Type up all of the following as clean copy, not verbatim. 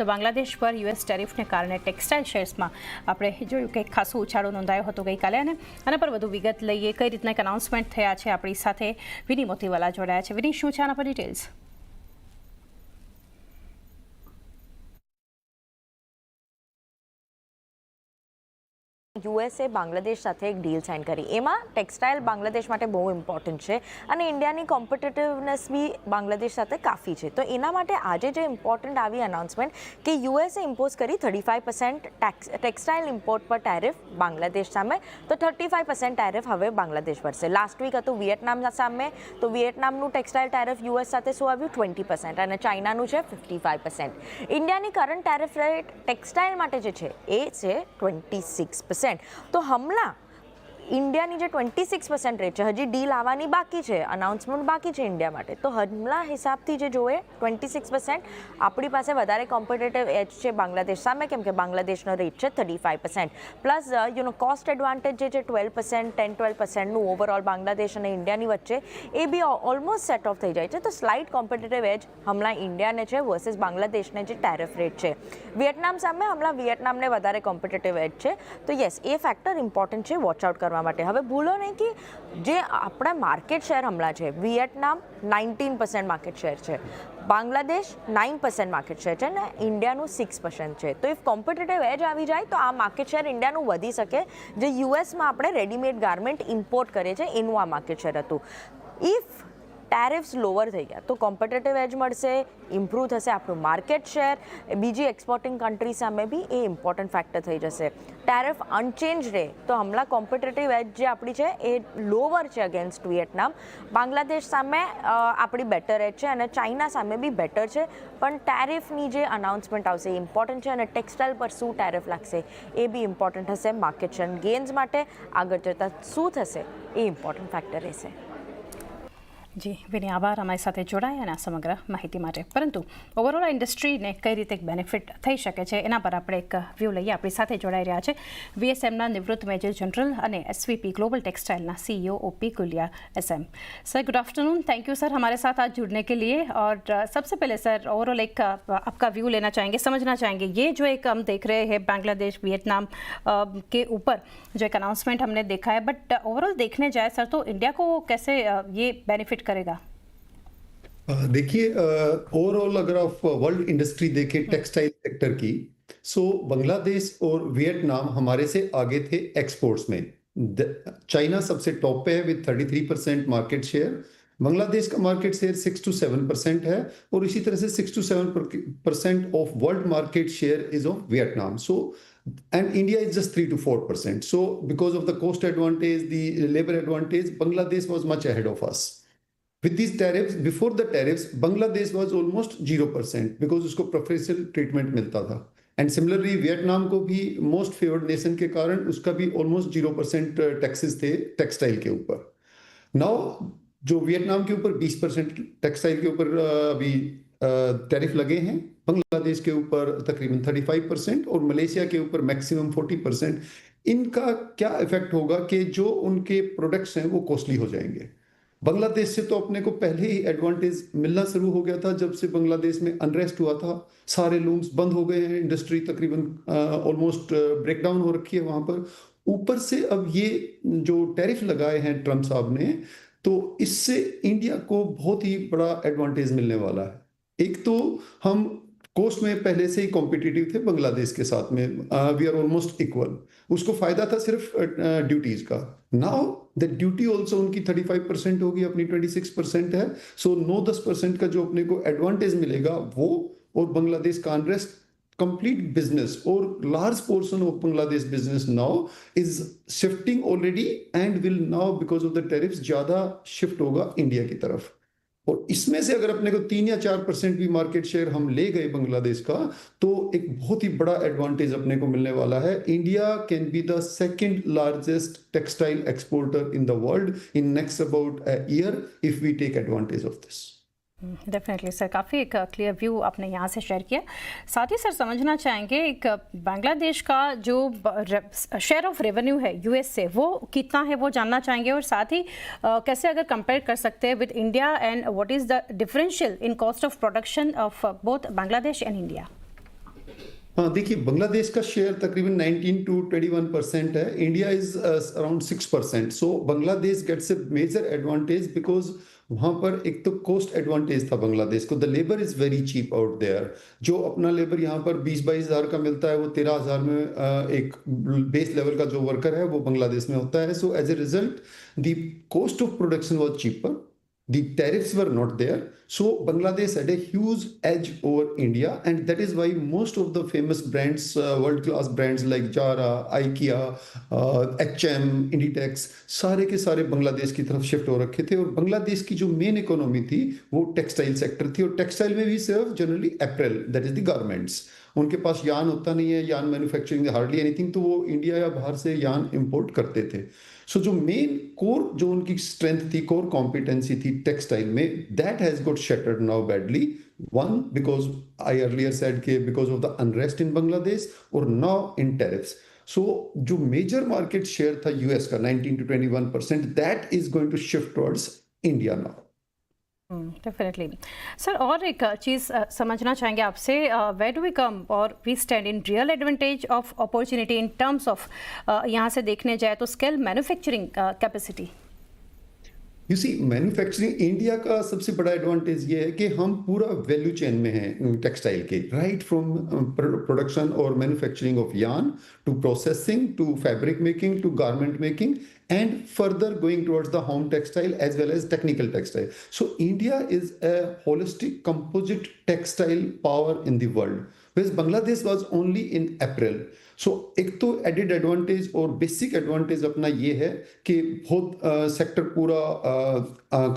તો બાંગ્લાદેશ પર યુએસ ટેરિફને કારણે ટેક્સટાઇલ શેર્સમાં આપણે જોયું કે ખાસો ઉછાળો નોંધાયો હતો ગઈકાલે અને આના પર વધુ વિગત લઈએ કઈ રીતના એક અનાઉન્સમેન્ટ થયા છે આપણી સાથે વિની મોતીવાલા જોડાયા છે વિની શું છે આના પર ડિટેલ્સ યુએસએ બાંગ્લાદેશ સાથે એક ડીલ સાઇન કરી એમાં ટેક્સટાઇલ બાંગ્લાદેશ માટે બહુ ઇમ્પોર્ટન્ટ છે અને ઇન્ડિયાની કોમ્પિટિટિવનેસ બી બાંગ્લાદેશ સાથે કાફી છે તો એના માટે આજે જે ઇમ્પોર્ટન્ટ આવી અનાઉન્સમેન્ટ કે યુએસએ ઇમ્પોઝ કરી 35% ટેક્સટાઇલ ઇમ્પોર્ટ પર ટેરિફ બાંગ્લાદેશ સામે તો 35% ટેરિફ હવે બાંગ્લાદેશ ભરશે લાસ્ટ વીક હતું વિયેટનામ સામે તો વિયેટનામનું ટેક્સટાઇલ ટેરિફ યુએસ સાથે શું આવ્યું 20% અને ચાઇનાનું છે 55%. ઇન્ડિયાની કરંટ ટેરિફ રેટ ટેક્સટાઇલ માટે જે છે એ છે 26%. તો હમણાં ઇન્ડિયાની જે 26% રેટ છે હજી ડીલ આવવાની બાકી છે અનાઉન્સમેન્ટ બાકી છે ઇન્ડિયા માટે તો હમણાં હિસાબથી જે જોઈએ 26% આપણી પાસે વધારે કોમ્પિટિટિવ એજ છે બાંગ્લાદેશ સામે કેમ કે બાંગ્લાદેશનો રેટ છે 35% પ્લસ કોસ્ટ એડવાન્ટેજ જે છે 12% 10-12%નું ઓવરઓલ બાંગ્લાદેશ અને ઇન્ડિયાની વચ્ચે એ બી ઓલમોસ્ટ સેટ ઓફ થઈ જાય છે તો સ્લાઇટ કોમ્પિટિટિવ એજ હમણાં ઇન્ડિયાને છે વર્સિસ બાંગ્લાદેશને જે ટેરિફ રેટ છે વિયેટનામ સામે હમણાં વિયેટનામને વધારે કોમ્પિટિટિવ એજ છે તો યસ એ ફેક્ટર ઇમ્પોર્ટન્ટ છે વોચ આઉટ કરવા માટે હવે ભૂલો નહીં કે જે આપણા માર્કેટ શેર હમણાં છે વિયેટનામ 19% માર્કેટ શેર છે બાંગ્લાદેશ 9% માર્કેટ શેર છે ને ઇન્ડિયાનું 6% છે તો ઇફ કોમ્પિટિટિવ એજ આવી જાય તો આ માર્કેટ શેર ઇન્ડિયાનું વધી શકે જે યુએસમાં આપણે રેડીમેડ ગાર્મેન્ટ ઇમ્પોર્ટ કરીએ છીએ એનું આ માર્કેટ શેર હતું ઇફ ટેરિફ્સ લોવર થઈ ગયા તો કોમ્પિટિટિવ એજ મળશે ઇમ્પ્રૂવ થશે આપણું માર્કેટ શેર બીજી એક્સપોર્ટિંગ કન્ટ્રી સામે બી એ ઇમ્પોર્ટન્ટ ફેક્ટર થઈ જશે ટેરિફ અનચેન્જ રહે તો હમણાં કોમ્પિટિટિવ એજ જે આપણી છે એ લોવર છે અગેન્સ્ટ વિયેટનામ બાંગ્લાદેશ સામે આપણી બેટર એજ છે અને ચાઇના સામે બી બેટર છે પણ ટેરિફની જે અનાઉન્સમેન્ટ આવશે એ ઇમ્પોર્ટન્ટ છે અને ટેક્સટાઇલ પર શું ટેરિફ લાગશે એ બી ઇમ્પોર્ટન્ટ હશે માર્કેટ શેર ગેન્સ માટે આગળ જતાં શું થશે એ ઇમ્પોર્ટન્ટ ફેક્ટર રહેશે જી વિની આભાર અમારી સાથે જોડાયા અને આ સમગ્ર માહિતી માટે પરંતુ ઓવરઓલ ઇન્ડસ્ટ્રીને કઈ રીતે એક બેનિફિટ થઈ શકે છે એના પર આપણે એક વ્યૂ લઈએ આપણી સાથે જોડાઈ રહ્યા છે વીએસએમના નિવૃત્ત મેજર जनरल અને SVP global textile CEO OP Kulia SM sir good afternoon thank you sir हमारे साथ आज जुड़ने के लिए और सबसे पहले सर ओवरऑल एक आपका व्यू लेना चाहेंगे समझना चाहेंगे ये जो एक हम देख रहे हैं बांग्लादेश वियतनाम के ऊपर जो एक अनाउंसमेंट हमने देखा है बट ओवरऑल देखने जाए सर तो इंडिया को कैसे ये बेनिफिट करेगा देखिए ओवरऑल अगर आप वर्ल्ड इंडस्ट्री देखें टेक्सटाइल सेक्टर की सो बांग्लादेश और वियतनाम हमारे से आगे थे एक्सपोर्ट्स में चाइना सबसे टॉप पे है विद 33% मार्केट शेयर बांग्लादेश का मार्केट शेयर 6 to 7% है और इसी तरह से 6 to 7% of world market share is of Vietnam so and India is just 3 to 4%. So because of the cost advantage, the labor advantage, Bangladesh was much ahead of us. With these tariffs, before the tariffs, Bangladesh was almost 0% because उसको preferential treatment मिलता था. And similarly, Vietnam को भी most favored nation के कारण उसका भी almost 0% taxes थे textile के ऊपर. Now जो वियतनाम के ऊपर 20% टेक्सटाइल के ऊपर अभी टैरिफ लगे हैं बांग्लादेश के ऊपर तकरीबन 35% और मलेशिया के ऊपर मैक्सिमम 40%. इनका क्या इफेक्ट होगा कि जो उनके प्रोडक्ट्स हैं वो कॉस्टली हो जाएंगे. बांग्लादेश से तो अपने को पहले ही एडवांटेज मिलना शुरू हो गया था जब से बांग्लादेश में अनरेस्ट हुआ था सारे लूम्स बंद हो गए हैं इंडस्ट्री तकरीबन ऑलमोस्ट ब्रेकडाउन हो रखी है वहां पर ऊपर से अब ये जो टैरिफ लगाए हैं ट्रम्प साहब ने तो इससे इंडिया को बहुत ही बड़ा एडवांटेज मिलने वाला है. एक तो हम कोस्ट में पहले से ही कॉम्पिटिटिव थे बांग्लादेश के साथ में वी आर ऑलमोस्ट इक्वल उसको फायदा था सिर्फ ड्यूटीज का नाउ द ड्यूटी ऑल्सो उनकी 35% होगी अपनी 26% है सो 9-10% का जो अपने को एडवांटेज मिलेगा वो और बांग्लादेश का unrest complete business or large portion of Bangladesh business now is shifting already and will now because of the tariffs ज्यादा shift होगा इंडिया की तरफ और इसमें से अगर अपने को 3 या 4% भी मार्केट शेयर हम ले गए बांग्लादेश का तो एक बहुत ही बड़ा एडवांटेज अपने को मिलने वाला है. India can be the second largest textile exporter in the world in next about a year if we take advantage of this. Definitely sir काफ़ी एक क्लियर व्यू आपने यहाँ से शेयर किया. साथ ही सर समझना चाहेंगे एक बांग्लादेश का जो शेयर ऑफ रेवेन्यू है यूएस से वो कितना है वो जानना चाहेंगे और साथ ही कैसे अगर कंपेयर कर सकते हैं with India and what is the differential in cost of production of both Bangladesh and India. हाँ, देखिए बांग्लादेश का शेयर तकरीबन 19 to 21% है, India is around 6%। So Bangladesh gets a major advantage because वहां पर एक तो कोस्ट एडवांटेज था बांग्लादेश को, the labour is very cheap out there. जो अपना लेबर यहाँ पर 20-22 हज़ार का मिलता है वो 13,000 में एक बेस लेवल का जो वर्कर है वो बांग्लादेश में होता है। So as a result the cost of production was cheaper, the tariffs were not there, so Bangladesh had a huge edge over India, and that is why most of the famous brands, world class brands like Zara, IKEA, H&M, Inditex, सारे के सारे बांग्लादेश की तरफ shift हो रखे थे। और बांग्लादेश की जो मेन इकोनॉमी थी वो टेक्सटाइल सेक्टर थी, और टेक्सटाइल में भी सिर्फ generally April, that is the garments. उनके पास यान होता नहीं है, यान मैन्युफैक्चरिंग हार्डली एनीथिंग, तो वो इंडिया या बाहर से यान इंपोर्ट करते थे। सो जो मेन कोर जो उनकी स्ट्रेंथ थी, कोर कॉम्पिटेंसी थी टेक्सटाइल में, that has got shattered now badly. One because I earlier said के because of the unrest in Bangladesh, और नाउ इन टेरिफ्स। सो जो मेजर मार्केट शेयर था यूएस का 19 to 21%, that is going to shift towards India now. Definitely sir, और एक चीज़ समझना चाहेंगे आपसे, वेयर डू वी कम और we stand in real advantage of opportunity in terms of, यहाँ से देखने जाए तो scale manufacturing capacity. You see manufacturing India का सबसे बड़ा एडवांटेज ये है कि हम पूरा वैल्यू चेन में हैं टेक्सटाइल के, राइट फ्रॉम प्रोडक्शन और manufacturing of yarn to processing to fabric making to garment making and further going towards the home textile as well as technical textile. So India is a holistic composite textile power in the world, whereas Bangladesh was only in apparel. So एक तो added advantage और basic advantage अपना ये है कि बहुत sector पूरा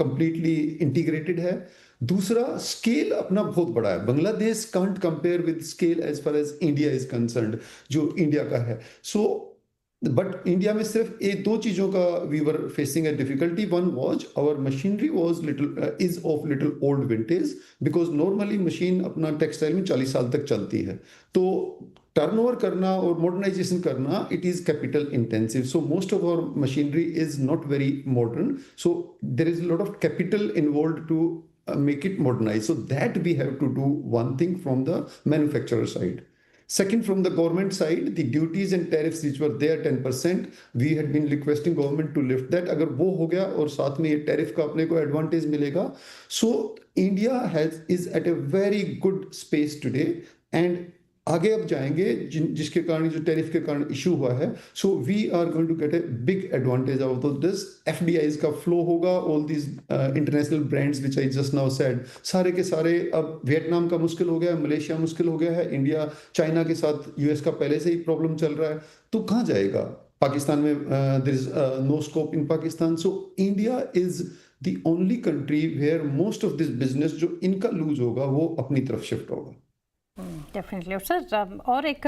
completely integrated है। दूसरा, स्केल अपना बहुत बड़ा है। Bangladesh can't compare with scale as far as India is concerned, जो इंडिया का है। सो बट इंडिया में सिर्फ ये दो चीजों का we were facing a difficulty. One was our machinery was little is of little old vintage, because normally machine अपना टेक्सटाइल में 40 साल तक चलती है, तो टर्नओवर करना और मॉडर्नाइजेशन करना it is capital intensive. So most of our machinery is not very modern, so there is lot of capital involved to make it modernized. So that we have to do one thing from the manufacturer side. Second, from the government side, the duties and tariffs which were there 10%, we had been requesting government to lift that. अगर वो हो गया और साथ में ये tariff का अपने को एडवांटेज मिलेगा, so India is at a very good space today, and आगे अब जाएंगे जिसके कारण जो टैरिफ के कारण इशू हुआ है। So we are going to get a big advantage out of this. FDIs का फ्लो होगा, all these international brands which I just now said, सारे के सारे। अब वियतनाम का मुश्किल हो गया है, मलेशिया मुश्किल हो गया है, इंडिया चाइना के साथ यूएस का पहले से ही प्रॉब्लम चल रहा है, तो कहाँ जाएगा? पाकिस्तान में there is no scope in Pakistan. So India is the only country where most of this business जो इनका लूज होगा वो अपनी तरफ शिफ्ट होगा। डेफिनेटली। और सर, और एक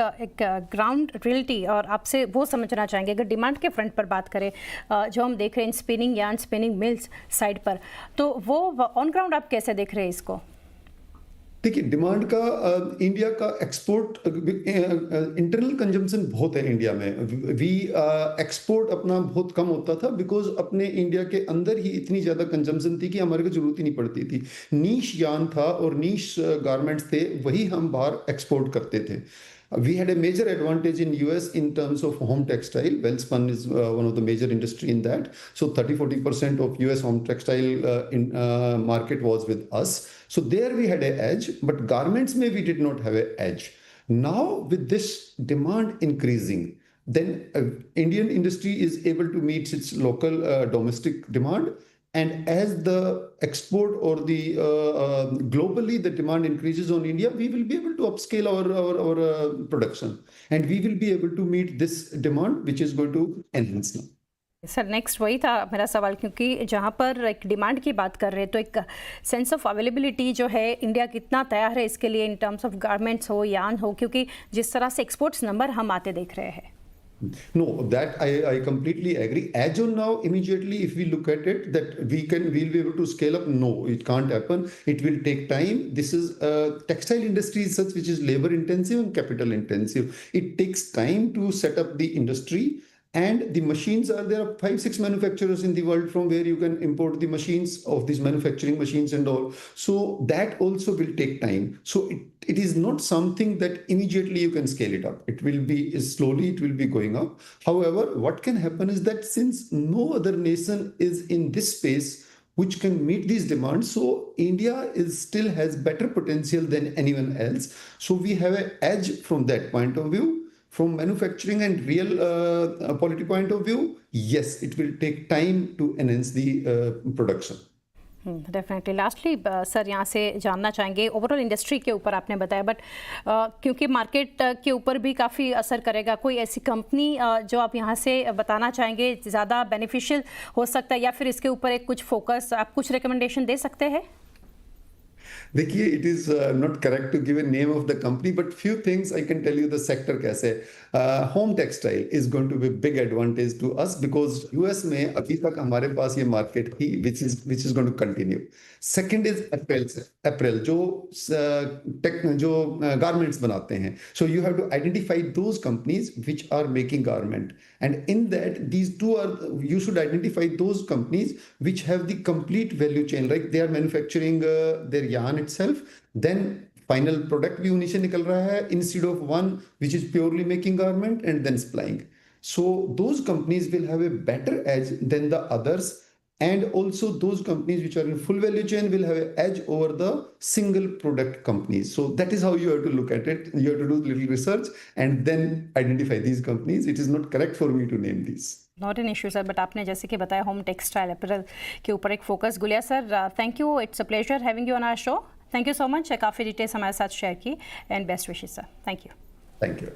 ग्राउंड रियलिटी और आपसे वो समझना चाहेंगे, अगर डिमांड के फ्रंट पर बात करें, जो हम देख रहे हैं spinning yarn, spinning mills side पर, तो वो ऑन ग्राउंड आप कैसे देख रहे हैं इसको? देखिए, डिमांड का इंडिया का एक्सपोर्ट इंटरनल कंजम्पशन बहुत है इंडिया में। वी एक्सपोर्ट अपना बहुत कम होता था बिकॉज अपने इंडिया के अंदर ही इतनी ज़्यादा कंजम्पशन थी कि हमारे को जरूरत ही नहीं पड़ती थी। नीश यार्न था और नीश गारमेंट्स थे, वही हम बाहर एक्सपोर्ट करते थे। We had a major advantage in US in terms of home textile. Welspun is one of the major industry in that. So 30-40% of US home textile market was with us. So there we had an edge, but garments we did not have an edge. Now with this demand increasing, then Indian industry is able to meet its local domestic demand. And as the export or the globally the demand increases on India, we will be able to upscale our production, and we will be able to meet this demand, which is going to enhance now. Sir, next वही था मेरा सवाल, क्योंकि जहाँ पर एक demand की बात कर रहे हैं तो एक सेंस ऑफ अवेलेबिलिटी जो है, इंडिया कितना तैयार है इसके लिए इन टर्म्स ऑफ गारमेंट्स हो, यार्न हो, क्योंकि जिस तरह से एक्सपोर्ट्स नंबर हम आते देख रहे हैं। No, that I completely agree. As of now, immediately, if we look at it, that we'll be able to scale up. No, it can't happen. It will take time. This is textile industry is such which is labor intensive and capital intensive. It takes time to set up the industry. And the machines are there are 5-6 manufacturers in the world from where you can import the machines of these manufacturing machines and all. So that also will take time. So it is not something that immediately you can scale it up. It will be slowly, it will be going up. However, what can happen is that since no other nation is in this space which can meet these demands, so India is still has better potential than anyone else. So we have an edge from that point of view. From manufacturing and real quality point of view, yes, it will take time to enhance the production. Definitely lastly sir यहाँ से जानना चाहेंगे overall industry के ऊपर आपने बताया but क्योंकि market के ऊपर भी काफ़ी असर करेगा, कोई ऐसी कंपनी जो आप यहाँ से बताना चाहेंगे ज़्यादा बेनिफिशियल हो सकता है या फिर इसके ऊपर एक कुछ फोकस आप कुछ रिकमेंडेशन दे सकते हैं? देखिए, it is not correct to give a name of the company, but few things I can tell you the sector कैसे. Home textile is going to be a big advantage to us because US में अभी तक हमारे पास ये market he which is going to continue. Second is apparel जो garments बनाते हैं. So you have to identify those companies which are making garment, and in that you should identify those companies which have the complete value chain, like they are manufacturing their yarn itself, then final product भी उन्हीं से निकल रहा है instead of one which is purely making garment and then supplying. So those companies will have a better edge than the others, and also those companies which are in full value chain will have an edge over the single product companies. So that is how you have to look at it. You have to do a little research and then identify these companies. It is not correct for me to name these. Not an issue sir, but आपने जैसे कि बताया home textile apparel के ऊपर एक focus. Gulia sir, thank you, it's a pleasure having you on our show. Thank you so much, काफ़ी details हमारे साथ शेयर की and best wishes sir. Thank you. Thank you.